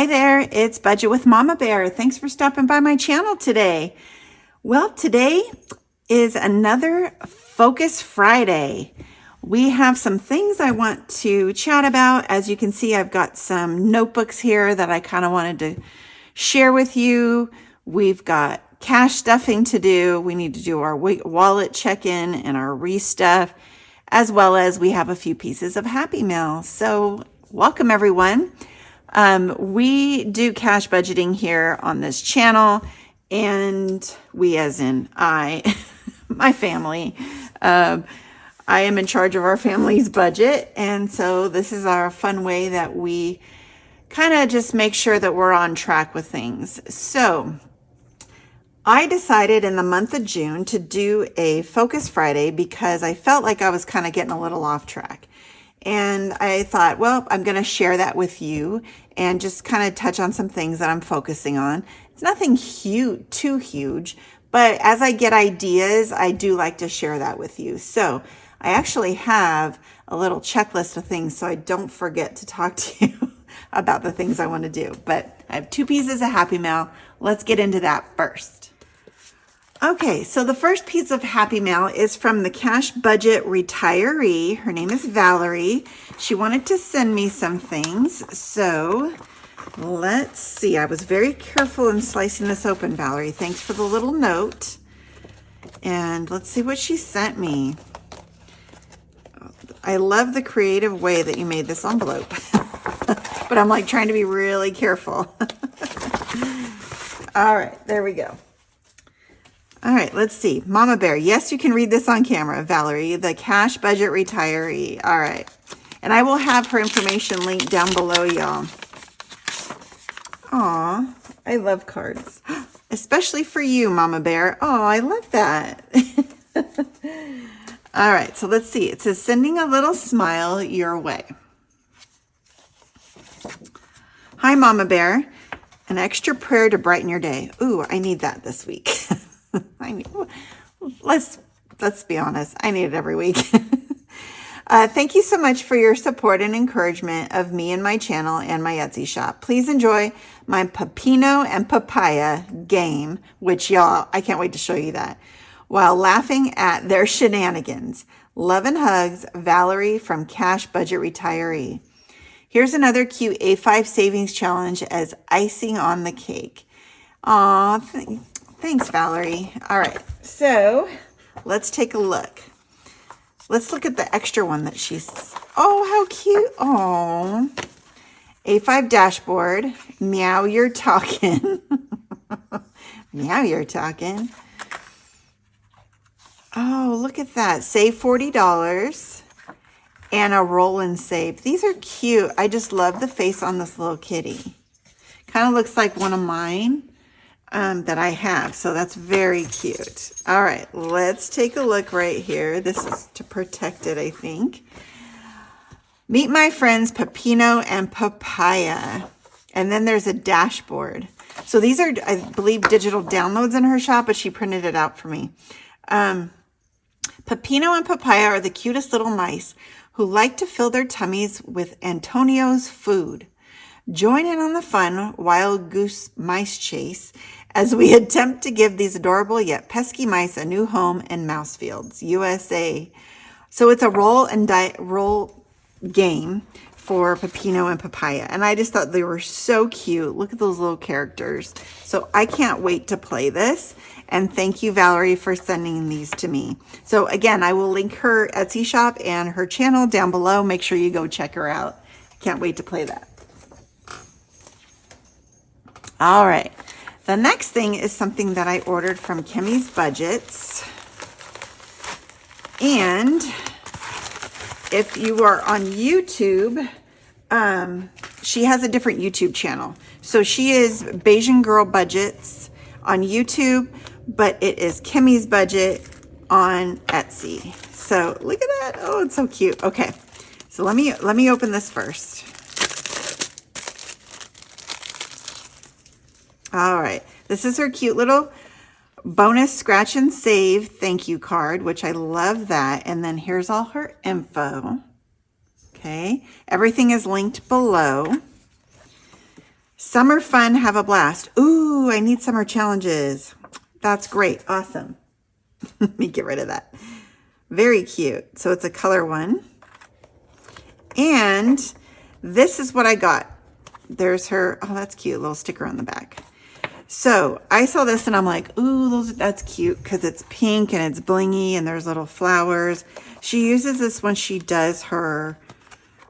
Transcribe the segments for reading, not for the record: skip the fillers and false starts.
Hi there, it's Budget with Mama Bear. Thanks for stopping by my channel today. Well, today is another Focus Friday. We have some things I want to chat about. As you can see, I've got some notebooks here that I kind of wanted to share with you. We've got cash stuffing to do. We need to do our wallet check-in and our restuff, as well as we have a few pieces of Happy Mail. So welcome everyone. We do cash budgeting here on this channel, and we as in I, my family, I am in charge of our family's budget. And so this is our fun way that we kind of just make sure that we're on track with things. So I decided in the month of June to do a Focus Friday because I felt like I was kind of getting a little off track. And I thought, well, I'm going to share that with you and just kind of touch on some things that I'm focusing on. It's nothing too huge, but as I get ideas, I do like to share that with you. So I actually have a little checklist of things so I don't forget to talk to you about the things I want to do. But I have 2 pieces of Happy Mail. Let's get into that first. Okay, so the first piece of Happy Mail is from the Cash Budget retiree. Her name is Valerie. She wanted to send me some things. So let's see. I was very careful in slicing this open, Valerie. Thanks for the little note. And let's see what she sent me. I love the creative way that you made this envelope. But I'm like trying to be really careful. All right, there we go. All right, let's see. Mama Bear. Yes, you can read this on camera, Valerie, the Cash Budget retiree. All right. And I will have her information linked down below, y'all. Aw, I love cards. Especially for you, Mama Bear. Oh, I love that. All right, so let's see. It says, sending a little smile your way. Hi, Mama Bear. An extra prayer to brighten your day. Ooh, I need that this week. Let's be honest. I need it every week. Thank you so much for your support and encouragement of me and my channel and my Etsy shop. Please enjoy my Pepino and Papaya game, which y'all, I can't wait to show you that, while laughing at their shenanigans. Love and hugs, Valerie from Cash Budget Retiree. Here's another cute A5 savings challenge as icing on the cake. Aw, thanks, Valerie. All right, so let's take a look. Let's look at the extra one that she's, oh, how cute. Oh, A5 dashboard. Meow, you're talking. Meow, you're talking. Oh, look at that. Save $40 and a roll and save. These are cute. I just love the face on this little kitty. Kind of looks like one of mine. That I have. So that's very cute. All right, let's take a look right here. This is to protect it, I think. Meet my friends Pepino and Papaya. And then there's a dashboard. So these are, I believe, digital downloads in her shop, but she printed it out for me. Pepino and Papaya are the cutest little mice who like to fill their tummies with Antonio's food. Join in on the fun Wild Goose Mice Chase as we attempt to give these adorable yet pesky mice a new home in Mousefields, USA. So it's a roll game for Pepino and Papaya. And I just thought they were so cute. Look at those little characters. So I can't wait to play this. And thank you, Valerie, for sending these to me. So again, I will link her Etsy shop and her channel down below. Make sure you go check her out. Can't wait to play that. All right. The next thing is something that I ordered from Kimmy's Budgets. And if you are on YouTube, she has a different YouTube channel. So she is Bayesian Girl Budgets on YouTube, but it is Kimmy's Budget on Etsy. So look at that. Oh, it's so cute. Okay. So let me open this first. All right, this is her cute little bonus scratch and save thank you card, which I love that. And then here's all her info. Okay, everything is linked below. Summer fun, have a blast. Ooh, I need summer challenges. That's great. Awesome. Let me get rid of that. Very cute. So it's a color one. And this is what I got. There's her, oh, that's cute, little sticker on the back. So I saw this and I'm like, ooh, that's cute because it's pink and it's blingy and there's little flowers. She uses this when she does her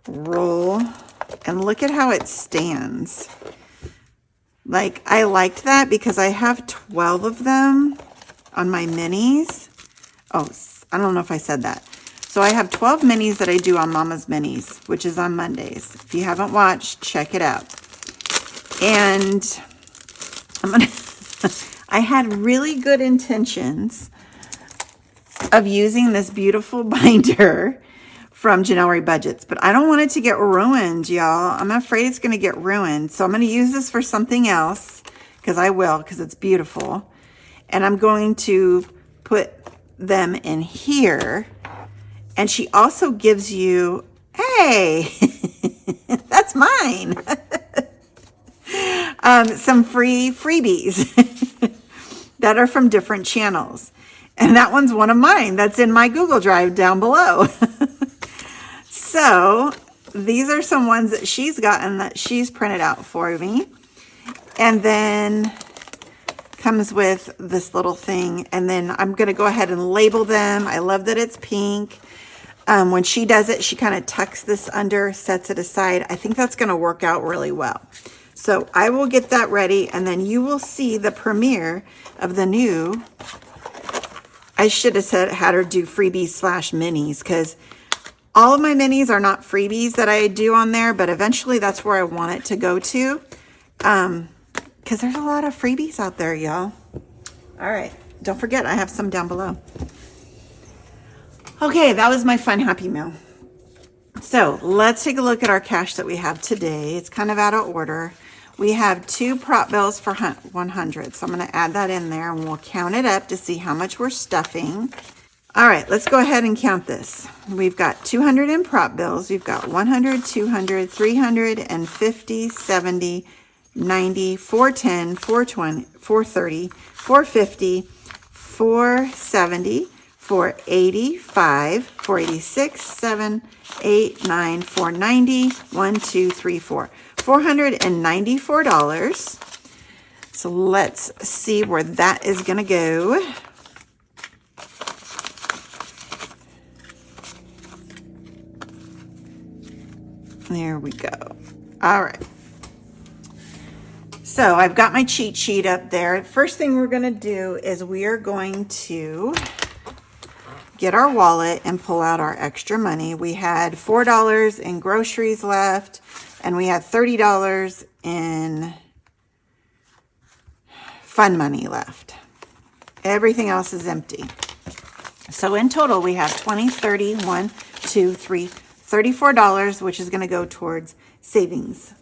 roll. And look at how it stands. Like, I liked that because I have 12 of them on my minis. Oh, I don't know if I said that. So I have 12 minis that I do on Mama's Minis, which is on Mondays. If you haven't watched, check it out. And I had really good intentions of using this beautiful binder from Janelle Budgets, but I don't want it to get ruined, y'all. I'm afraid it's going to get ruined. So I'm going to use this for something else because I will, because it's beautiful. And I'm going to put them in here. And she also gives you, hey, that's mine. Some free freebies that are from different channels. And that one's one of mine. That's in my Google Drive down below. So these are some ones that she's gotten that she's printed out for me. And then comes with this little thing. And then I'm going to go ahead and label them. I love that it's pink. When she does it, she kind of tucks this under, sets it aside. I think that's going to work out really well. So I will get that ready, and then you will see the premiere of the new. I should have had her do freebies / minis, because all of my minis are not freebies that I do on there, but eventually that's where I want it to go to. Because there's a lot of freebies out there, y'all. All right. Don't forget, I have some down below. Okay, that was my fun Happy Meal. So let's take a look at our cash that we have today. It's kind of out of order. We have 2 prop bills for 100. So I'm going to add that in there and we'll count it up to see how much we're stuffing. All right, let's go ahead and count this. We've got 200 in prop bills. We've got 100, 200, 350, 70, 90, 410, 420, 430, 450, 470, 485, 486, 7, 8, 9, 490, 1, 2, 3, 4. $494. So let's see where that is going to go. There we go. All right. So I've got my cheat sheet up there. First thing we're going to do is we are going to get our wallet and pull out our extra money. We had $4 in groceries left, and we had $30 in fun money left. Everything else is empty. So in total, we have 20, 30, 1, 2, 3, $34, which is going to go towards savings.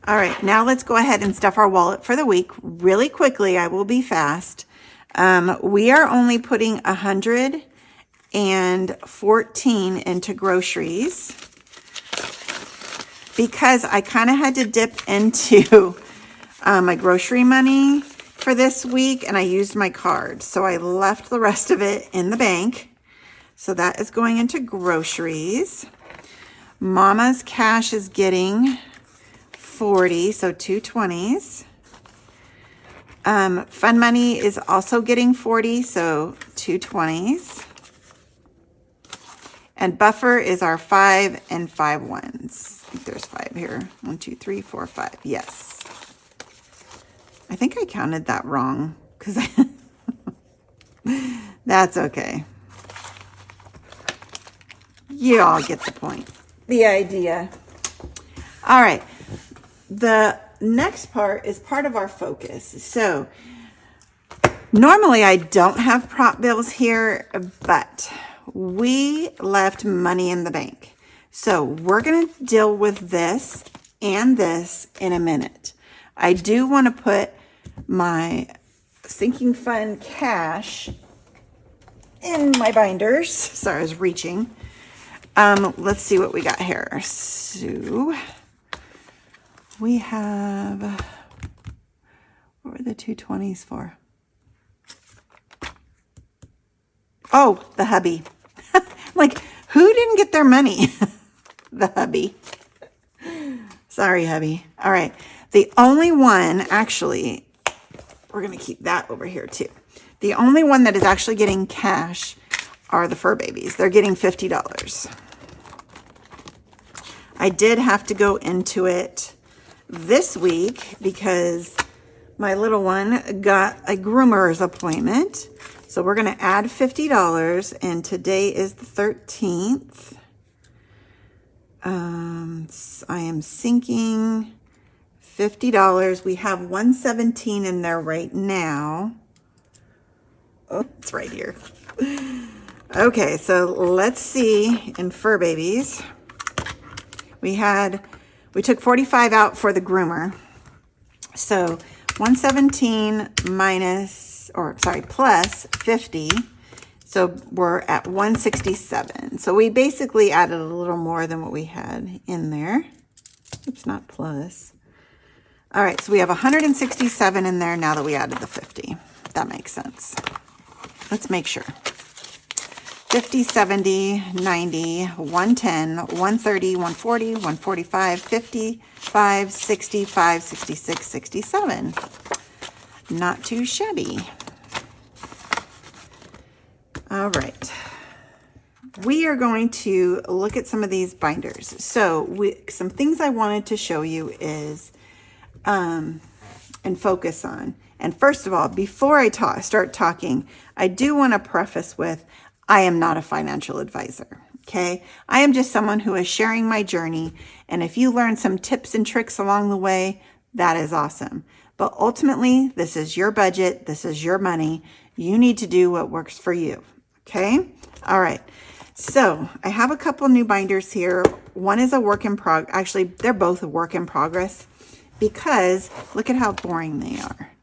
All right, now let's go ahead and stuff our wallet for the week really quickly. I will be fast. We are only putting 114 into groceries because I kind of had to dip into my grocery money for this week, and I used my card. So I left the rest of it in the bank. So that is going into groceries. Mama's cash is getting 40, so 2 20s. Fun money is also getting 40, so 2 20s. And buffer is our 5 and 5 ones. I think there's 5 here. 1, 2, 3, 4, 5. Yes. I think I counted that wrong because that's okay. You all get the point, the idea. All right. The next part is part of our focus. So normally I don't have prop bills here, but we left money in the bank. So we're going to deal with this and this in a minute. I do want to put my sinking fund cash in my binders. Sorry, I was reaching. Let's see what we got here. So We have, what were the 220s for? Oh, the hubby. Like, who didn't get their money? The hubby. Sorry, hubby. All right. The only one, actually, we're going to keep that over here too. The only one that is actually getting cash are the fur babies. They're getting $50. I did have to go into it this week because my little one got a groomer's appointment. So we're going to add $50, and today is the 13th. I am sinking $50. We have $117 in there right now. Oh, it's right here. Okay, so let's see. In fur babies, we took 45 out for the groomer. So 117 plus 50. So we're at 167. So we basically added a little more than what we had in there. Oops, not plus. All right, so we have 167 in there now that we added the 50. That makes sense. Let's make sure. 50, 70, 90, 110, 130, 140, 145, 55, 65, 66, 67. Not too shabby. All right. We are going to look at some of these binders. So some things I wanted to show you is, and focus on. And first of all, before I start talking, I do want to preface with, I am not a financial advisor, okay? I am just someone who is sharing my journey. And if you learn some tips and tricks along the way, that is awesome. But ultimately, this is your budget. This is your money. You need to do what works for you, okay? All right. So I have a couple new binders here. One is a work in progress. Actually, they're both a work in progress because look at how boring they are.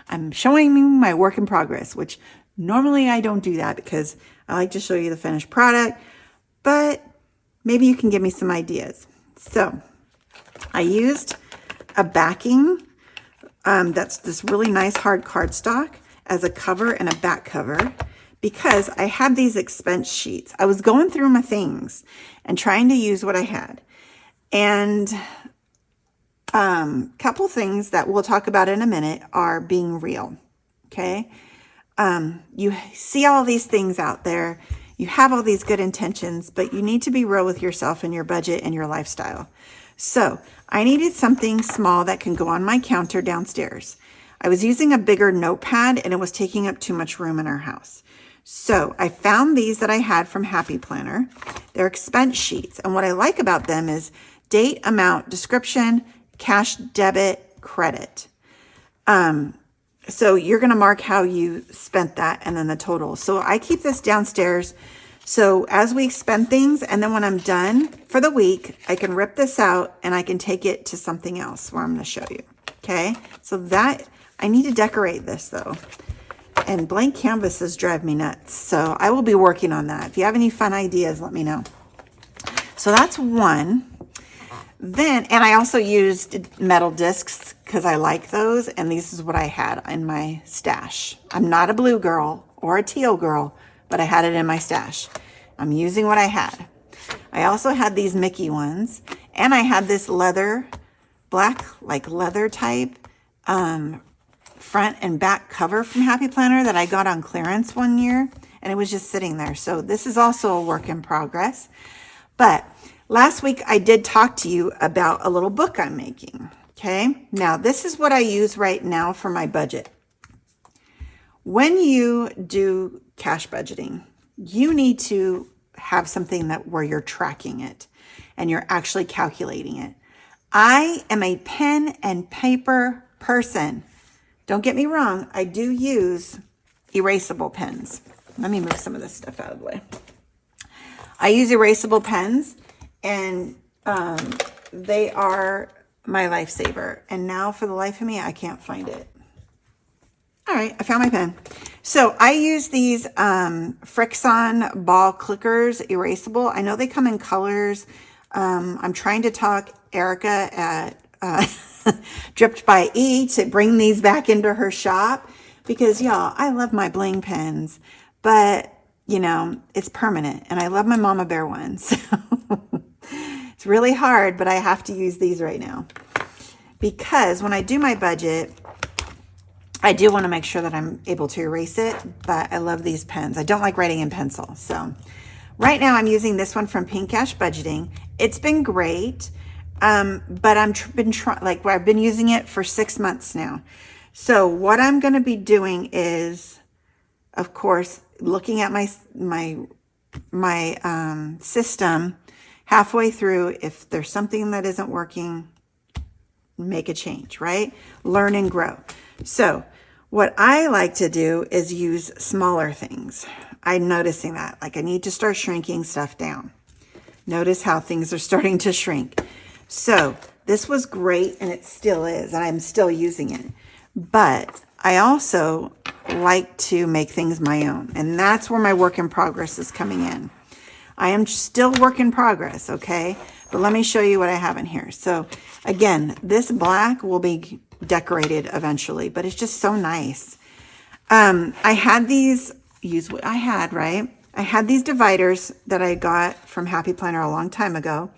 I'm showing you my work in progress, which normally I don't do that because I like to show you the finished product, but maybe you can give me some ideas. So I used a backing that's this really nice hard cardstock as a cover and a back cover because I had these expense sheets. I was going through my things and trying to use what I had. And couple things that we'll talk about in a minute are being real, okay? You see all these things out there. You have all these good intentions, but you need to be real with yourself and your budget and your lifestyle. So I needed something small that can go on my counter downstairs. I was using a bigger notepad and it was taking up too much room in our house. So I found these that I had from Happy Planner. They're expense sheets. And what I like about them is date, amount, description, cash, debit, credit. So you're going to mark how you spent that and then the total. So I keep this downstairs. So as we spend things and then when I'm done for the week, I can rip this out and I can take it to something else where I'm going to show you. Okay. So that I need to decorate this though. And blank canvases drive me nuts. So I will be working on that. If you have any fun ideas, let me know. So that's one. Then, and I also used metal discs because I like those. And this is what I had in my stash. I'm not a blue girl or a teal girl, but I had it in my stash. I'm using what I had. I also had these Mickey ones. And I had this leather, black, like leather type, front and back cover from Happy Planner that I got on clearance one year. And it was just sitting there. So this is also a work in progress. But last week, I did talk to you about a little book I'm making, okay? Now, this is what I use right now for my budget. When you do cash budgeting, you need to have something where you're tracking it and you're actually calculating it. I am a pen and paper person. Don't get me wrong, I do use erasable pens. Let me move some of this stuff out of the way. I use erasable pens. And they are my lifesaver. And now for the life of me, I can't find it. All right, I found my pen. So I use these Frixon ball clickers, erasable. I know they come in colors. I'm trying to talk Erica at Dripped by E to bring these back into her shop because, y'all, I love my bling pens, but, you know, it's permanent, and I love my Mama Bear ones. It's really hard, but I have to use these right now because when I do my budget, I do want to make sure that I'm able to erase it, but I love these pens. I don't like writing in pencil. So right now I'm using this one from Pink Cash Budgeting. It's been great, but I've been using it for 6 months now. So what I'm going to be doing is, of course, looking at my system halfway through. If there's something that isn't working, make a change, right? Learn and grow. So what I like to do is use smaller things. I'm noticing that. Like I need to start shrinking stuff down. Notice how things are starting to shrink. So this was great, and it still is, and I'm still using it. But I also like to make things my own, and that's where my work in progress is coming in. I am still work in progress, okay? But let me show you what I have in here. So again, this black will be decorated eventually, but it's just so nice. I had these, use what I had, right? I had these dividers that I got from Happy Planner a long time ago.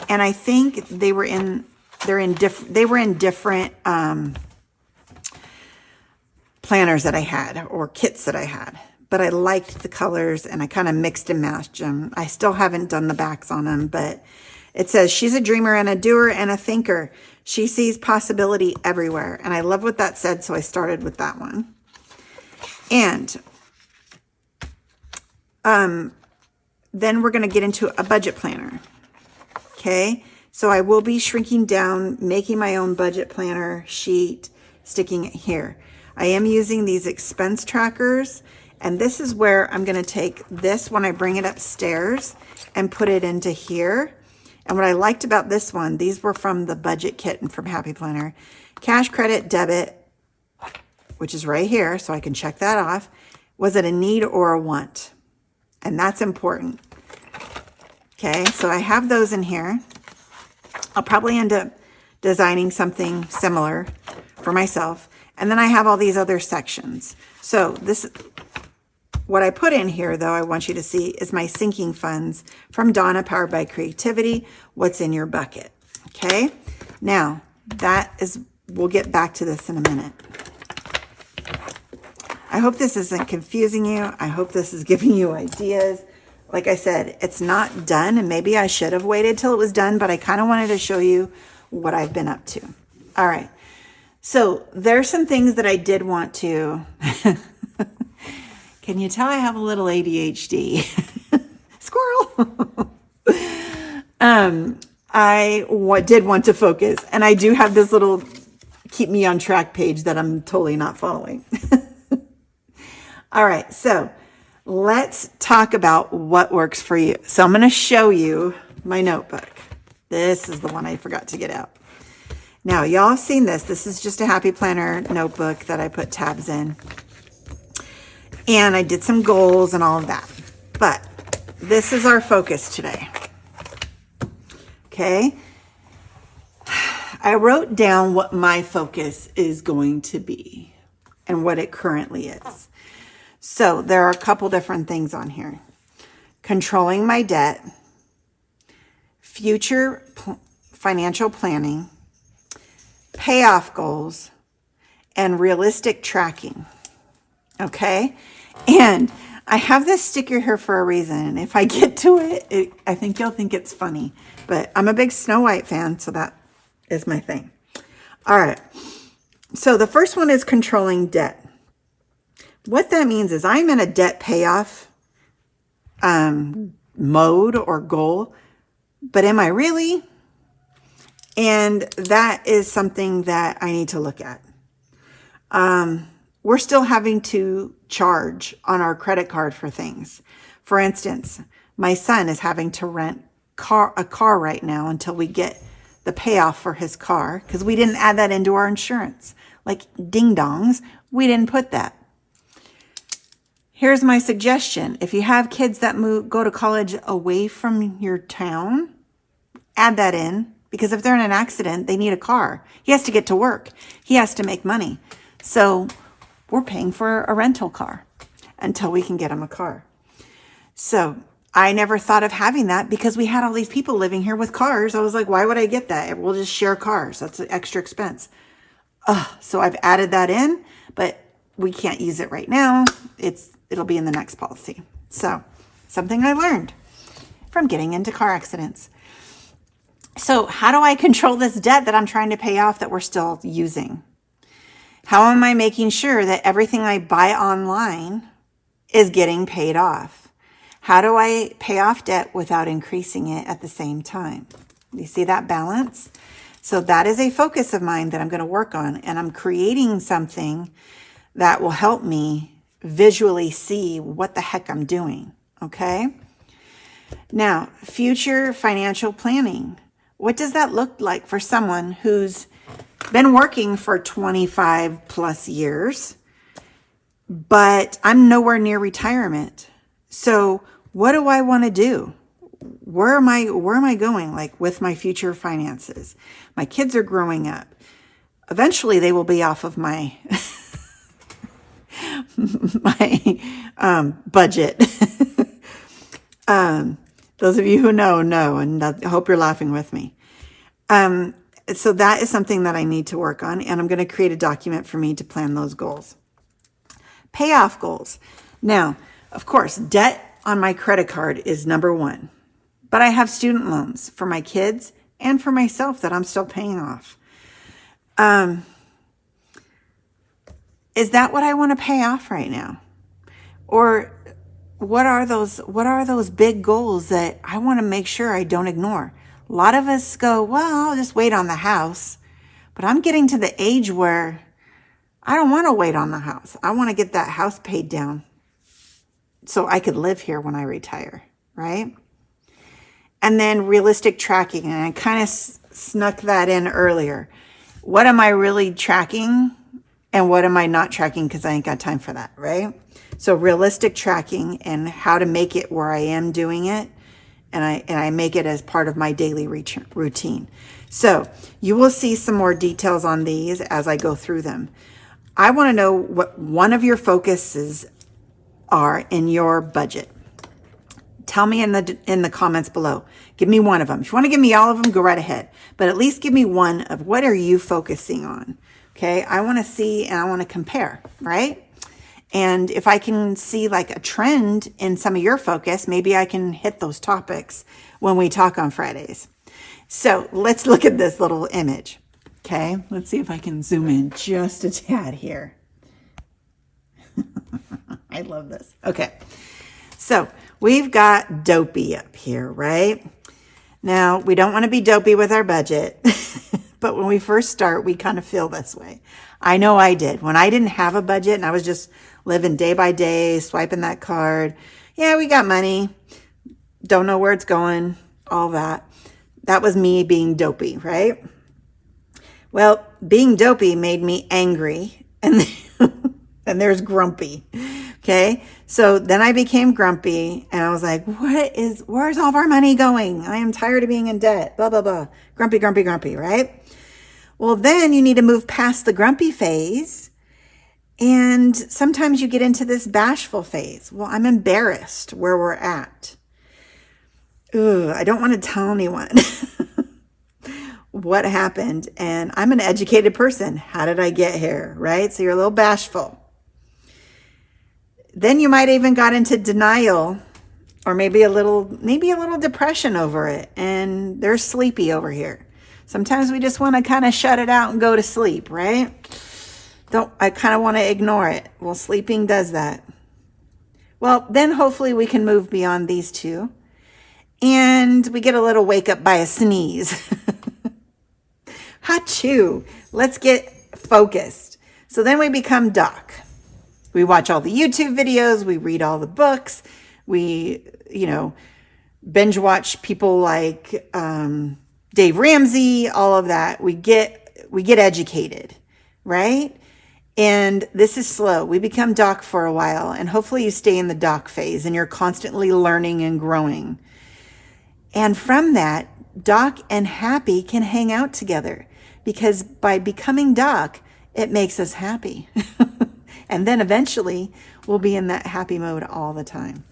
And I think they were in different planners that I had, or kits that I had. But I liked the colors, and I kind of mixed and matched them. I still haven't done the backs on them, but it says, she's a dreamer and a doer and a thinker. She sees possibility everywhere. And I love what that said, so I started with that one. And then we're going to get into a budget planner. Okay, so I will be shrinking down, making my own budget planner sheet, sticking it here. I am using these expense trackers, and this is where I'm going to take this when I bring it upstairs and put it into here. And what I liked about this one, these were from the budget kit and from Happy Planner. Cash, credit, debit, which is right here, so I can check that off. Was it a need or a want? And that's important. Okay, so I have those in here. I'll probably end up designing something similar for myself. And then I have all these other sections. So this, what I put in here, though, I want you to see is my sinking funds from Donna, powered by creativity. What's in your bucket? Okay. Now we'll get back to this in a minute. I hope this isn't confusing you. I hope this is giving you ideas. Like I said, it's not done, and maybe I should have waited till it was done, but I kind of wanted to show you what I've been up to. All right. So there's some things that I did want to. Can you tell I have a little ADHD? Squirrel. I did want to focus, and I do have this little keep me on track page that I'm totally not following. All right, so let's talk about what works for you. So I'm going to show you my notebook. This is the one I forgot to get out. Now, y'all have seen this. This is just a Happy Planner notebook that I put tabs in. And I did some goals and all of that. But this is our focus today. Okay? I wrote down what my focus is going to be and what it currently is. So there are a couple different things on here. Controlling my debt, future financial planning, payoff goals, and realistic tracking. Okay? And I have this sticker here for a reason. If I get to it, I think you'll think it's funny. But I'm a big Snow White fan, so that is my thing. All right. So the first one is controlling debt. What that means is I'm in a debt payoff mode or goal, but am I really? And that is something that I need to look at. We're still having to charge on our credit card for things. For instance, my son is having to rent a car right now until we get the payoff for his car because we didn't add that into our insurance. Like ding dongs, we didn't put that. Here's my suggestion. If you have kids that go to college away from your town, add that in because if they're in an accident, they need a car. He has to get to work. He has to make money. So we're paying for a rental car until we can get him a car. So I never thought of having that because we had all these people living here with cars. I was like, why would I get that? We'll just share cars. That's an extra expense. So I've added that in, but we can't use it right now. It'll be in the next policy. So something I learned from getting into car accidents. So how do I control this debt that I'm trying to pay off that we're still using? How am I making sure that everything I buy online is getting paid off? How do I pay off debt without increasing it at the same time? You see that balance? So that is a focus of mine that I'm going to work on, and I'm creating something that will help me visually see what the heck I'm doing, okay? Now, future financial planning. What does that look like for someone who's been working for 25 plus years, but I'm nowhere near retirement? So what do I want to do? Where am I going, like, with my future finances? My kids are growing up. Eventually they will be off of my budget. Those of you who know, and I hope you're laughing with me. So that is something that I need to work on, and I'm going to create a document for me to plan those goals. Payoff goals. Now, of course, debt on my credit card is number one, but I have student loans for my kids and for myself that I'm still paying off. Is that what I want to pay off right now? Or what are those big goals that I want to make sure I don't ignore? A lot of us go, well, I'll just wait on the house. But I'm getting to the age where I don't want to wait on the house. I want to get that house paid down so I could live here when I retire, right? And then realistic tracking. And I kind of snuck that in earlier. What am I really tracking and what am I not tracking? Because I ain't got time for that, right? So realistic tracking and how to make it where I am doing it. And I make it as part of my daily routine. So you will see some more details on these as I go through them. I want to know what one of your focuses are in your budget. Tell me in the comments below. Give me one of them. If you want to give me all of them, go right ahead. But at least give me one of what are you focusing on? Okay, I want to see and I want to compare, right? And if I can see like a trend in some of your focus, maybe I can hit those topics when we talk on Fridays. So let's look at this little image. Okay, let's see if I can zoom in just a tad here. I love this. Okay, so we've got Dopey up here, right? Now, we don't want to be dopey with our budget, but when we first start, we kind of feel this way. I know I did. When I didn't have a budget and I was just living day by day, swiping that card. Yeah, we got money. Don't know where it's going. All that. That was me being dopey, right? Well, being dopey made me angry. And and there's grumpy. Okay. So then I became grumpy and I was like, where's all of our money going? I am tired of being in debt. Blah, blah, blah. Grumpy, grumpy, grumpy, right? Well, then you need to move past the grumpy phase. And sometimes you get into this bashful phase. Well, I'm embarrassed where we're at. Ooh, I don't want to tell anyone what happened. And I'm an educated person. How did I get here? Right? So you're a little bashful. Then you might even got into denial or maybe a little depression over it. And they're sleepy over here. Sometimes we just want to kind of shut it out and go to sleep, right? I kind of want to ignore it. Well, sleeping does that. Well, then hopefully we can move beyond these two. And we get a little wake up by a sneeze. Achoo. Let's get focused. So then we become Doc. We watch all the YouTube videos. We read all the books. We, binge watch people like Dave Ramsey, all of that. We get educated, right? And this is slow. We become Doc for a while, and hopefully you stay in the Doc phase and you're constantly learning and growing. And from that, Doc and Happy can hang out together because by becoming Doc, it makes us happy. And then eventually we'll be in that happy mode all the time.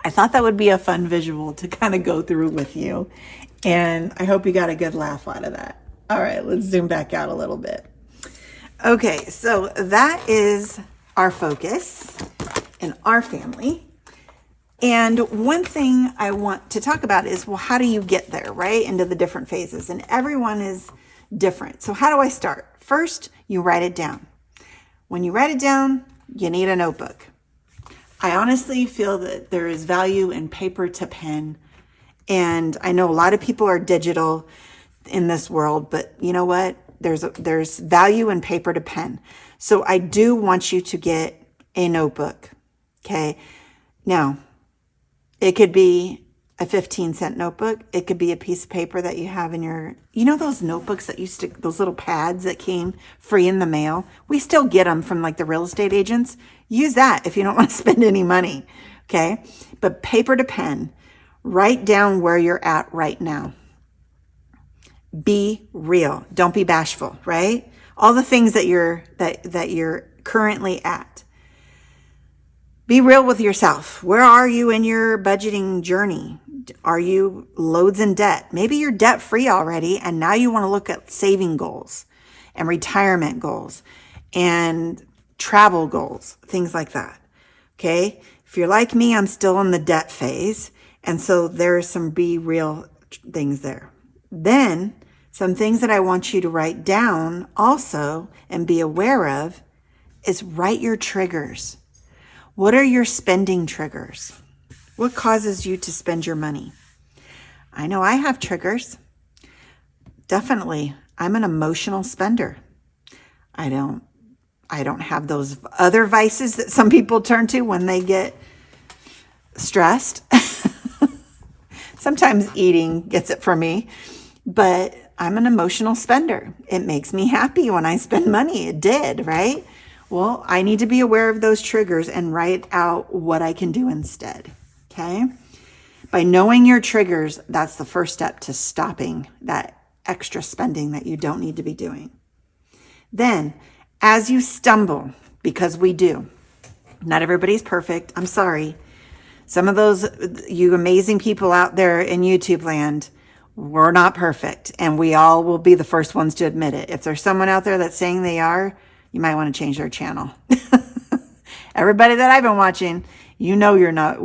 I thought that would be a fun visual to kind of go through with you. And I hope you got a good laugh out of that. All right, let's zoom back out a little bit. Okay, so that is our focus in our family. And one thing I want to talk about is, well, how do you get there, right? Into the different phases. And everyone is different. So how do I start? First, you write it down. When you write it down, you need a notebook. I honestly feel that there is value in paper to pen. And I know a lot of people are digital in this world, but you know what? There's value in paper to pen. So I do want you to get a notebook. Okay. Now, it could be a 15-cent notebook. It could be a piece of paper that you have in your, you know, those notebooks that used to, those little pads that came free in the mail. We still get them from like the real estate agents. Use that if you don't want to spend any money. Okay. But paper to pen, write down where you're at right now. Be real. Don't be bashful, right? All the things that you're currently at. Be real with yourself. Where are you in your budgeting journey? Are you loads in debt? Maybe you're debt free already, and now you want to look at saving goals and retirement goals and travel goals, things like that. Okay. If you're like me, I'm still in the debt phase. And so there's some be real things there. Then some things that I want you to write down also and be aware of is write your triggers. What are your spending triggers? What causes you to spend your money? I know I have triggers. Definitely. I'm an emotional spender. I don't have those other vices that some people turn to when they get stressed. Sometimes eating gets it for me, but I'm an emotional spender. It makes me happy when I spend money. It did, right? Well, I need to be aware of those triggers and write out what I can do instead. Okay. By knowing your triggers, that's the first step to stopping that extra spending that you don't need to be doing. Then, as you stumble, because we do, not everybody's perfect. I'm sorry. Some of those, you amazing people out there in YouTube land, we're not perfect. And we all will be the first ones to admit it. If there's someone out there that's saying they are, you might want to change their channel. Everybody that I've been watching, you know you're not,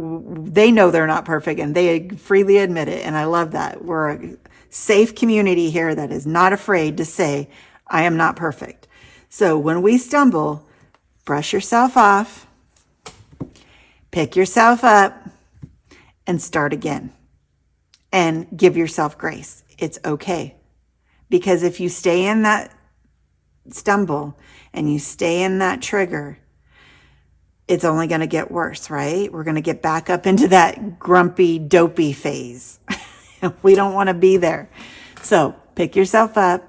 they know they're not perfect and they freely admit it. And I love that. We're a safe community here that is not afraid to say, I am not perfect. So when we stumble, brush yourself off, pick yourself up, and start again. And give yourself grace. It's okay. Because if you stay in that stumble and you stay in that trigger, it's only going to get worse, right? We're going to get back up into that grumpy, dopey phase. We don't want to be there. So pick yourself up,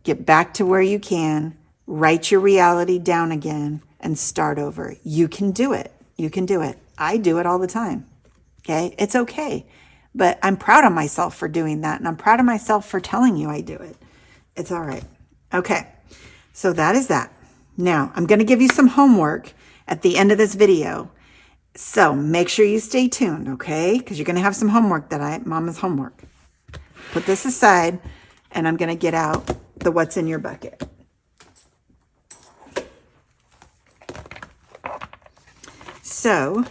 get back to where you can, write your reality down again, and start over. You can do it. You can do it. I do it all the time. Okay? It's okay. But I'm proud of myself for doing that. And I'm proud of myself for telling you I do it. It's all right. Okay. So that is that. Now, I'm going to give you some homework at the end of this video. So make sure you stay tuned, okay? Because you're going to have some homework Mama's homework. Put this aside, and I'm going to get out the what's in your bucket. So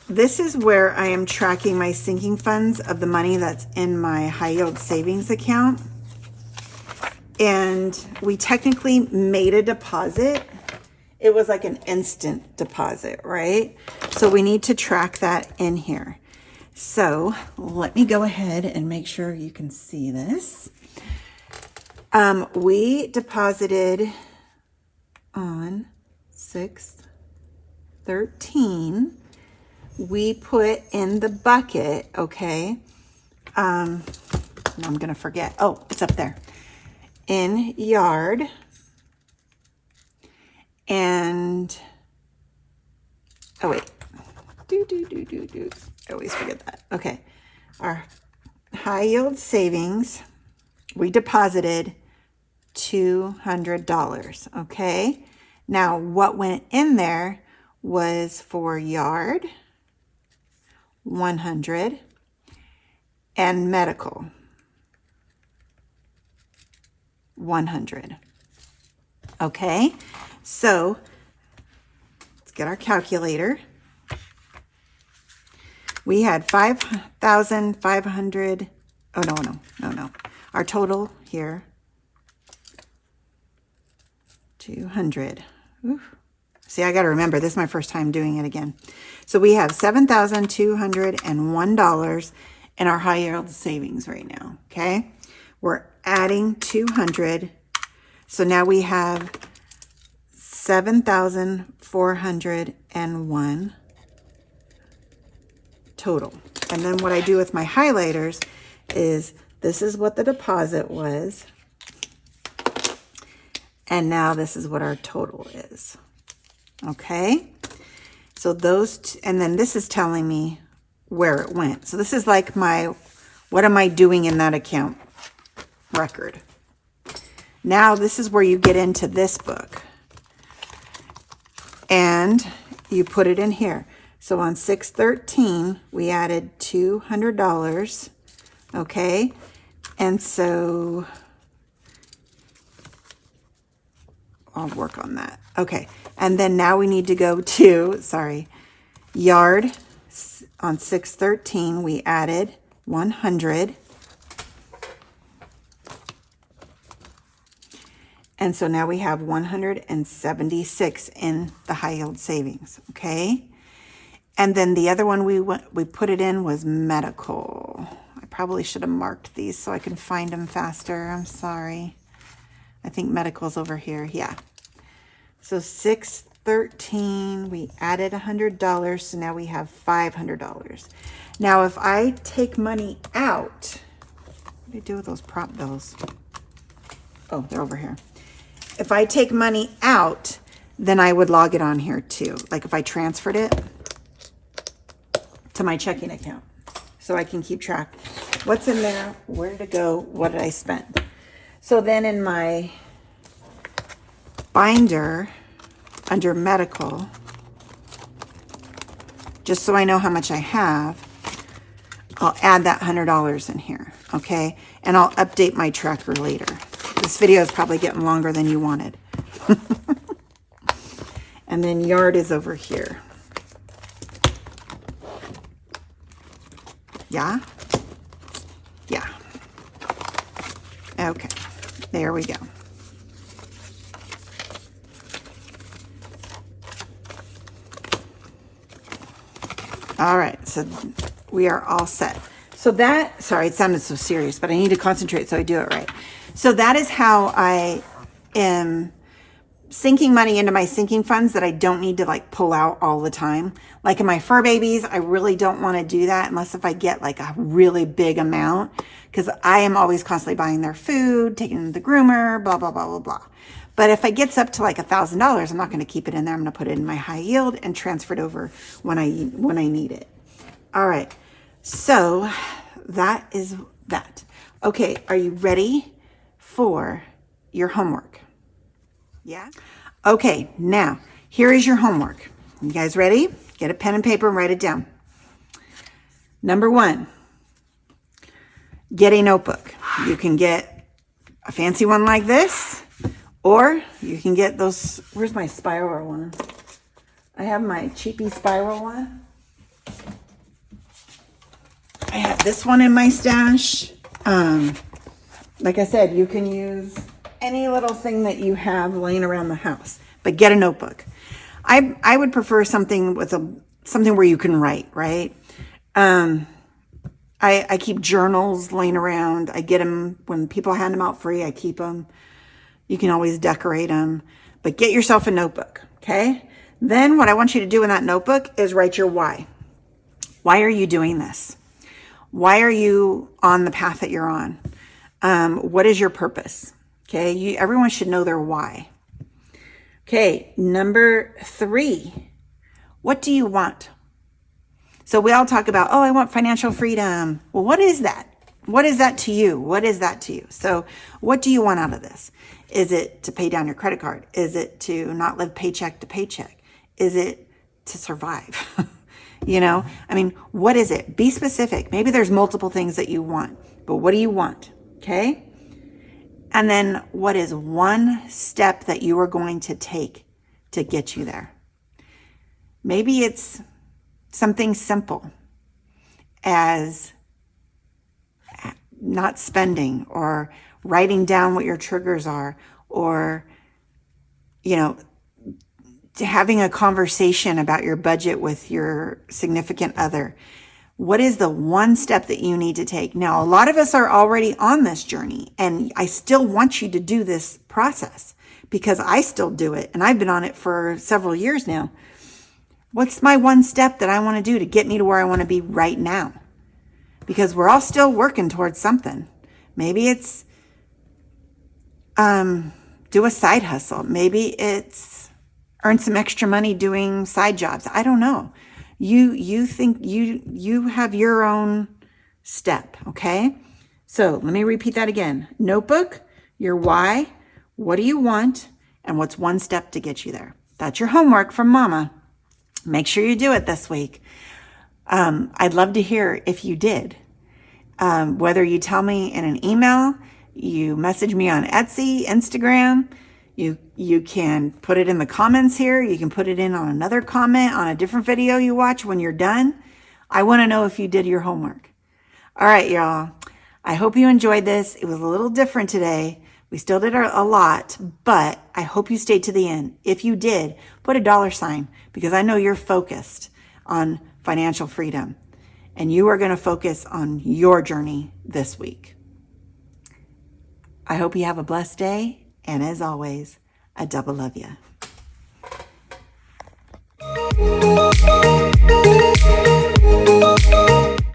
this is where I am tracking my sinking funds of the money that's in my high yield savings account. And we technically made a deposit. It was like an instant deposit, right? So we need to track that in here. So let me go ahead and make sure you can see this. We deposited on 6/13. We put in the bucket, okay? I'm going to forget. Oh, it's up there. In yard. And, oh wait. I always forget that. Okay. Our high yield savings, we deposited $200, okay? Now, what went in there was for yard, 100, and medical, 100. Okay, so let's get our calculator. We had 5,500. Oh, no. Our total here, 200. Oof. See, I got to remember, this is my first time doing it again. So we have $7,201 in our high yield savings right now, okay? We're adding 200. So now we have 7,401 total. And then what I do with my highlighters is this is what the deposit was. And now this is what our total is. Okay. So those, and then this is telling me where it went. So this is like my, what am I doing in that account record? Now this is where you get into this book. And you put it in here. So on 6/13, we added $200. Okay. And so I'll work on that. Okay. And then now we need to go to, yard. On 6/13, we added 100. And so now we have 176 in the high yield savings. Okay. And then the other one we put it in was medical. I probably should have marked these so I can find them faster. I'm sorry. I think medical's over here. Yeah. So 6/13, we added $100. So now we have $500. Now, if I take money out, what do I do with those prop bills? Oh, they're over here. If I take money out, then I would log it on here too. Like if I transferred it to my checking account so I can keep track. What's in there? Where did it go? What did I spend? So then in my binder under medical, just so I know how much I have, I'll add that $100 in here, okay? And I'll update my tracker later. This video is probably getting longer than you wanted. And then yard is over here. Yeah? Yeah. Okay, there we go. All right, so we are all set. So that, sorry, it sounded so serious, but I need to concentrate so I do it right. So that is how I am sinking money into my sinking funds that I don't need to like pull out all the time. Like in my fur babies, I really don't want to do that unless if I get like a really big amount, because I am always constantly buying their food, taking them to the groomer, blah, blah, blah, blah, blah. But if it gets up to like $1,000, I'm not going to keep it in there. I'm going to put it in my high yield and transfer it over when I need it. All right. So that is that. Okay. Are you ready for your homework? Yeah. Okay. Now here is your homework. You guys ready? Get a pen and paper and write it down. Number 1, get a notebook. You can get a fancy one like this, or you can get those. Where's my spiral one? I have my cheapy spiral one. I have this one in my stash. Like I said, you can use any little thing that you have laying around the house, but get a notebook. I would prefer something with something where you can write, right? I keep journals laying around. I get them when people hand them out free. I keep them. You can always decorate them, but get yourself a notebook. Okay. Then what I want you to do in that notebook is write your why. Why are you doing this? Why are you on the path that you're on? What is your purpose? Okay. Everyone should know their why. Okay. Number 3, what do you want? So we all talk about, oh, I want financial freedom. Well, what is that? What is that to you? What is that to you? So what do you want out of this? Is it to pay down your credit card? Is it to not live paycheck to paycheck? Is it to survive? I mean, what is it? Be specific. Maybe there's multiple things that you want, but what do you want? Okay. And then what is one step that you are going to take to get you there? Maybe it's something simple as not spending, or writing down what your triggers are, or, having a conversation about your budget with your significant other. What is the one step that you need to take? Now, a lot of us are already on this journey, and I still want you to do this process because I still do it, and I've been on it for several years now. What's my one step that I want to do to get me to where I want to be right now? Because we're all still working towards something. Maybe it's do a side hustle. Maybe it's earn some extra money doing side jobs. I don't know. You think you have your own step, okay? So let me repeat that again. Notebook, your why, what do you want, and what's one step to get you there. That's your homework from Mama. Make sure you do it this week. I'd love to hear if you did. Whether you tell me in an email, you message me on Etsy, Instagram, you can put it in the comments here. You can put it in on another comment on a different video you watch when you're done. I want to know if you did your homework. All right, y'all. I hope you enjoyed this. It was a little different today. We still did a lot, but I hope you stayed to the end. If you did, put a $, because I know you're focused on financial freedom, and you are going to focus on your journey this week. I hope you have a blessed day, and as always, I double love you.